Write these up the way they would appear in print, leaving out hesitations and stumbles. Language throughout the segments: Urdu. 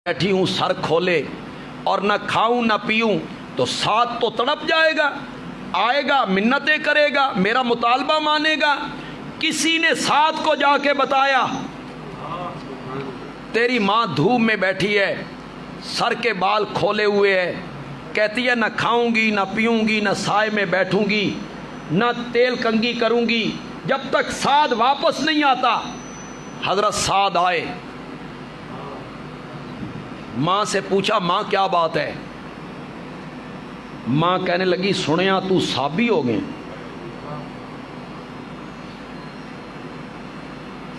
بیٹھی ہوں سر کھولے اور نہ کھاؤں نہ پیوں تو ساتھ تو تڑپ جائے گا، آئے گا منتیں کرے گا، میرا مطالبہ مانے گا۔ کسی نے ساتھ کو جا کے بتایا تیری ماں دھوپ میں بیٹھی ہے، سر کے بال کھولے ہوئے ہے، کہتی ہے نہ کھاؤں گی نہ پیوں گی نہ سائے میں بیٹھوں گی نہ تیل کنگھی کروں گی جب تک سعد واپس نہیں آتا۔ حضرت سعد آئے، ماں سے پوچھا ماں کیا بات ہے؟ ماں کہنے لگی سنیا تو صحابی ہو گئے۔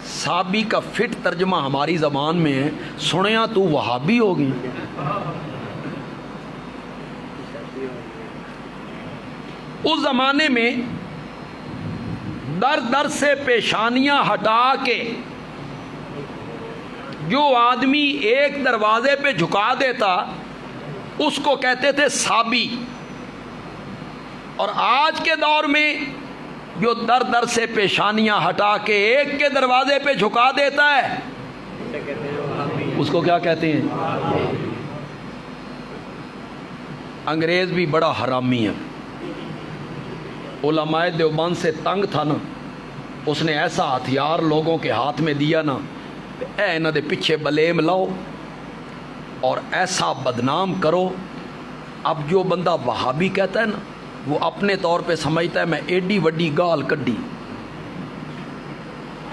صحابی کا فٹ ترجمہ ہماری زبان میں ہے سنیا تو وہابی ہو گئے۔ اس زمانے میں در در سے پیشانیاں ہٹا کے جو آدمی ایک دروازے پہ جھکا دیتا اس کو کہتے تھے صحابی، اور آج کے دور میں جو در در سے پیشانیاں ہٹا کے ایک کے دروازے پہ جھکا دیتا ہے اس کو کیا کہتے ہیں؟ انگریز بھی بڑا حرامی ہے، علماء دیوبند سے تنگ تھا نا، اس نے ایسا ہتھیار لوگوں کے ہاتھ میں دیا نا، اے انہاں دے پیچھے بلیم لاؤ اور ایسا بدنام کرو۔ اب جو بندہ وہابی کہتا ہے نا وہ اپنے طور پہ سمجھتا ہے میں ایڈی وڈی گال کڈی،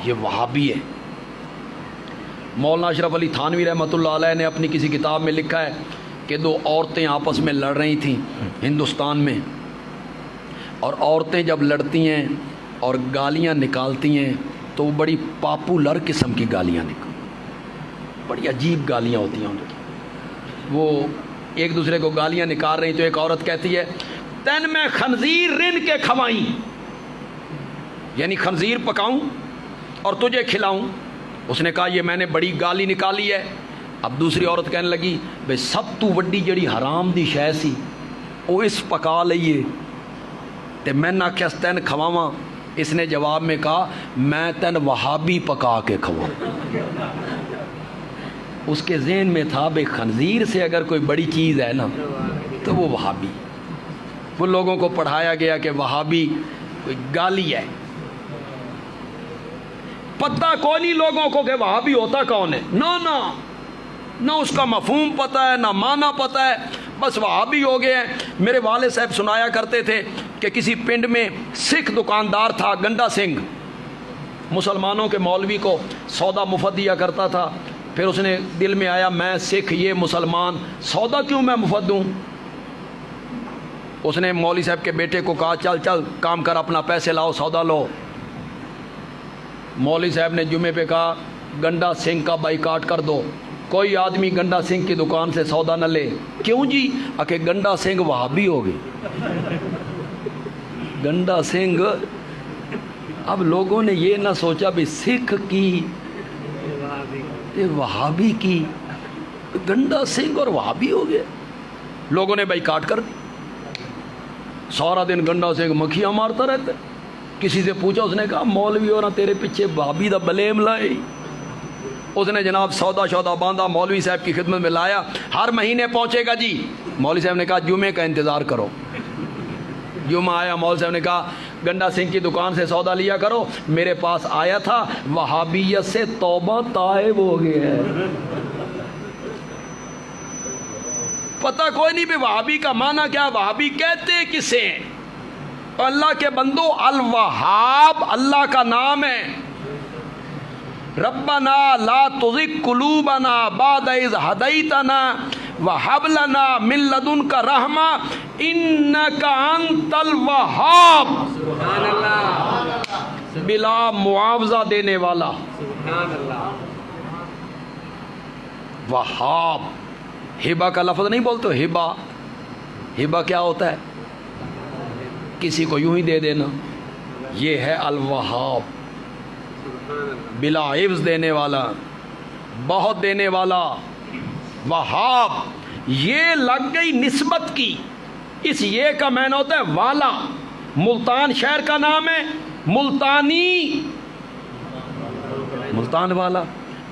یہ وہابی ہے۔ مولانا اشرف علی تھانوی رحمۃ اللہ علیہ نے اپنی کسی کتاب میں لکھا ہے کہ دو عورتیں آپس میں لڑ رہی تھیں ہندوستان میں، اور عورتیں جب لڑتی ہیں اور گالیاں نکالتی ہیں تو وہ بڑی پاپولر قسم کی گالیاں نکالتی، بڑی عجیب گالیاں ہوتی ہیں ان کی۔ وہ ایک دوسرے کو گالیاں نکال رہی تو ایک عورت کہتی ہے تین میں خنزیر رن کے کھوائیں، یعنی خنزیر پکاؤں اور تجھے کھلاؤں۔ اس نے کہا یہ میں نے بڑی گالی نکالی ہے۔ اب دوسری عورت کہنے لگی بھئی سب تو وڈی جڑی حرام دی شے سی وہ اس پکا لئیے تے میں نہ کیا تین کھواواں۔ اس نے جواب میں کہا میں تین وہابی پکا کے کھواؤں۔ اس کے ذہن میں تھا بھئی خنزیر سے اگر کوئی بڑی چیز ہے نا تو وہ وہابی۔ وہ لوگوں کو پڑھایا گیا کہ وہابی کوئی گالی ہے، پتہ کوئی نہیں لوگوں کو کہ وہابی ہوتا کون ہے، نہ اس کا مفہوم پتہ ہے نہ معنی پتہ ہے، بس وہابی ہو گئے ہیں۔ میرے والد صاحب سنایا کرتے تھے کہ کسی پنڈ میں سکھ دکاندار تھا گنڈا سنگھ، مسلمانوں کے مولوی کو سودا مفت دیا کرتا تھا۔ پھر اس نے دل میں آیا میں سکھ یہ مسلمان سودا کیوں میں مفت دوں؟ اس نے مولوی صاحب کے بیٹے کو کہا چل کام کر اپنا پیسے لاؤ سودا لو۔ مولوی صاحب نے جمعے پہ کہا گنڈا سنگھ کا بائیکاٹ کر دو، کوئی آدمی گنڈا سنگھ کی دکان سے سودا نہ لے۔ کیوں جی؟ کہ گنڈا سنگھ وہابی ہو گئے۔ گنڈا سنگھ، اب لوگوں نے یہ نہ سوچا بھی سکھ کی وہابی کی، گنڈا سنگھ اور وہابی ہو گئے۔ لوگوں نے بائیکاٹ کر دی، سارا دن گنڈا سنگھ مکھیاں مارتا رہتا ہے۔ کسی سے پوچھا، اس نے کہا مولوی اور تیرے پیچھے وہابی دا بلیم لائے۔ اس نے جناب سودا باندھا، مولوی صاحب کی خدمت میں لایا، ہر مہینے پہنچے گا جی۔ مولوی صاحب نے کہا جمعے کا انتظار کرو۔ جمعہ آیا، مولوی صاحب نے کہا گنڈا سنگھ کی دکان سے سودا لیا کرو، میرے پاس آیا تھا وہابیت سے توبہ تائب ہو گیا ہے۔ پتہ کوئی نہیں بھی وہابی کا معنی کیا، وہابی کہتے کسے ہیں؟ اللہ کے بندو، الوہاب اللہ کا نام ہے۔ ربنا لا تزغ قلوبنا بعد اذ ہدیتنا وہب لنا من لدنک رحمہ انک انت الوہاب۔ سبحان اللہ، بلا معاوضہ دینے والا۔ سبحان اللہ، وہاب۔ ہبہ کا لفظ نہیں بولتے، ہبہ کیا ہوتا ہے؟ کسی کو یوں ہی دے دینا، یہ ہے الوہاب، بلا عوض دینے والا، بہت دینے والا۔ وہاب یہ لگ گئی نسبت کی، اس یہ کا معنی ہوتا ہے والا۔ ملتان شہر کا نام ہے، ملتانی، ملتان والا۔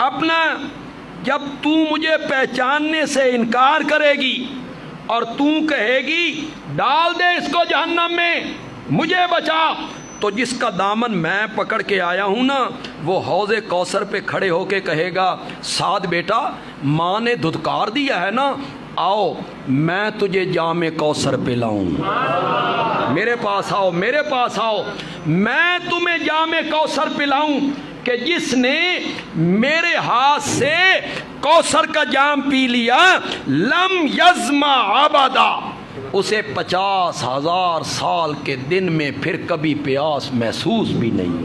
اپنا جب تو مجھے پہچاننے سے انکار کرے گی اور تو کہے گی ڈال دے اس کو جہنم میں مجھے بچا، تو جس کا دامن میں پکڑ کے آیا ہوں نا وہ حوض کوثر پہ کھڑے ہو کے کہے گا سعد بیٹا ماں نے دھتکار دیا ہے نا، آؤ میں تجھے جام کوثر پلاؤں، میرے پاس آؤ، میرے پاس آؤ، میں تمہیں جام کوثر پلاؤں کہ جس نے میرے ہاتھ سے کوثر کا جام پی لیا لم یظما ابدا، اسے 50,000 سال کے دن میں پھر کبھی پیاس محسوس بھی نہیں۔